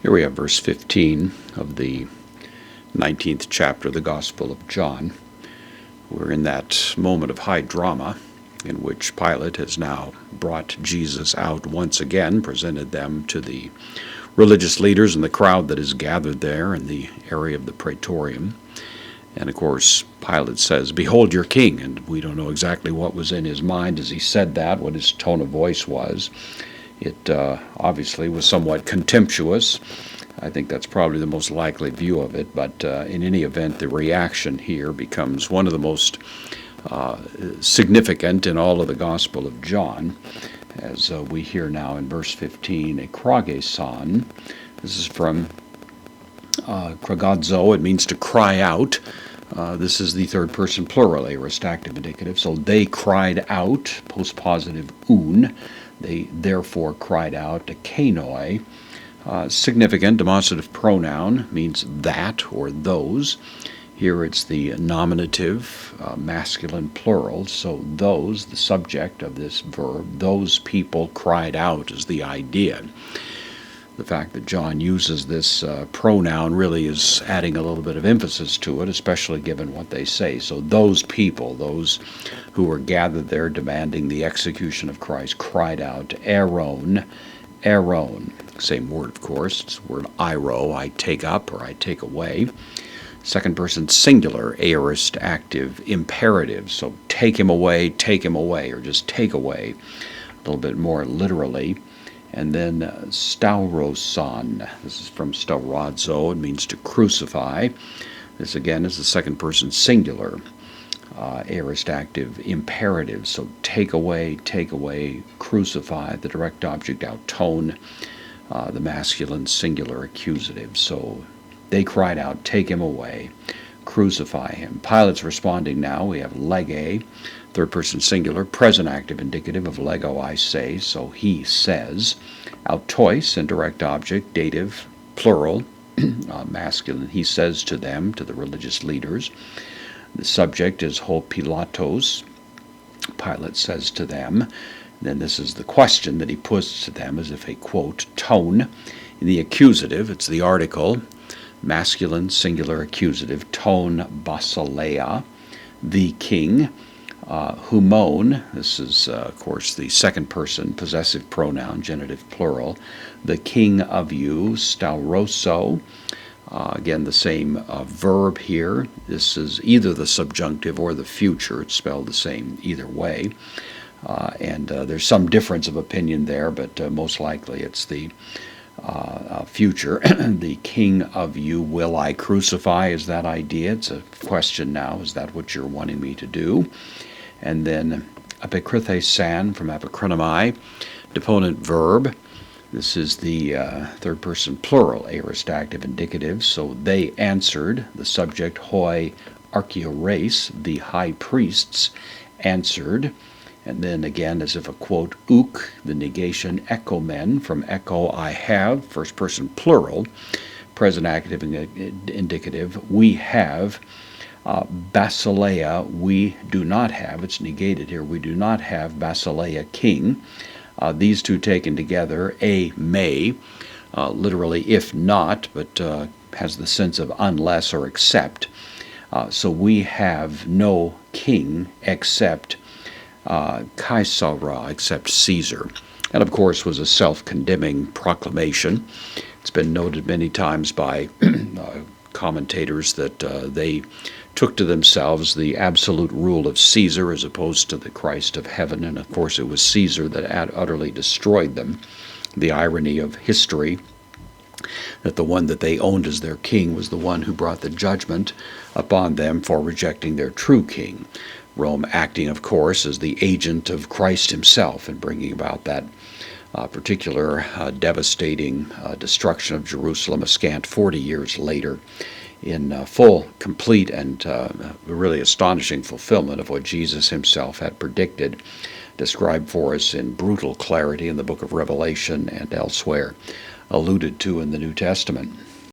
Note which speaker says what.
Speaker 1: Here we have verse 15 of the 19th chapter of the Gospel of John. We're in that moment of high drama in which Pilate has now brought Jesus out once again, presented them to the religious leaders and the crowd that is gathered there in the area of the Praetorium. And of course, Pilate says, "Behold your king." And we don't know exactly what was in his mind as he said that, what his tone of voice was. It obviously was somewhat contemptuous. I think that's probably the most likely view of it, but in any event, the reaction here becomes one of the most significant in all of the Gospel of John, as we hear now in verse 15, "Ekragason." This is from kragadzo. It means to cry out. This is the third person plural, aorist active indicative. So they cried out, postpositive un. They therefore cried out, kanoi. Significant demonstrative pronoun means that or those. Here it's the nominative, masculine plural. So those, the subject of this verb, those people cried out is the idea. The fact that John uses this pronoun really is adding a little bit of emphasis to it, especially given what they say. So those people, those who were gathered there demanding the execution of Christ, cried out, Aaron, Aaron. Same word, of course. It's the word airo, I take up or I take away. Second person singular, aorist active imperative. So take him away, or just take away. A little bit more literally. And then stauroson. This is from staurazo. It means to crucify. This again is the second person singular, aorist active imperative. So take away, crucify. The direct object autone, the masculine singular accusative. So they cried out, take him away, crucify him. Pilate's responding now. We have lege, third person singular, present active indicative of lego, I say, so he says. Autois, indirect object, dative, plural, masculine, he says to them, to the religious leaders. The subject is ho Pilatos, Pilate says to them. Then this is the question that he puts to them as if a, quote, tone. In the accusative, it's the article, masculine singular accusative, tone basileia, the king. Humon, this is, of course, the second person possessive pronoun, genitive plural. The king of you, stauroso. Again, the same verb here. This is either the subjunctive or the future. It's spelled the same either way. And there's some difference of opinion there, but most likely it's the future. The king of you will I crucify is that idea. It's a question now. Is that what you're wanting me to do? And then epikrithesan from epikrinomai, deponent verb. This is the third person plural, aorist active indicative. So they answered, the subject hoi archeores, the high priests answered. And then again, as if a quote, uk, the negation ekomen, from echo I have, first person plural, present active indicative, we have. Basileia, we do not have, it's negated here, we do not have Basileia king. These two taken together, a may, literally if not, but has the sense of unless or except. So we have no king except Caesara, except Caesar. And of course was a self-condemning proclamation. It's been noted many times by commentators that they took to themselves the absolute rule of Caesar as opposed to the Christ of heaven, and of course it was Caesar that utterly destroyed them. The irony of history, that the one that they owned as their king was the one who brought the judgment upon them for rejecting their true king. Rome acting, of course, as the agent of Christ himself and bringing about that particular devastating destruction of Jerusalem a scant 40 years later, in full, complete, and really astonishing fulfillment of what Jesus himself had predicted, described for us in brutal clarity in the book of Revelation and elsewhere, alluded to in the New Testament.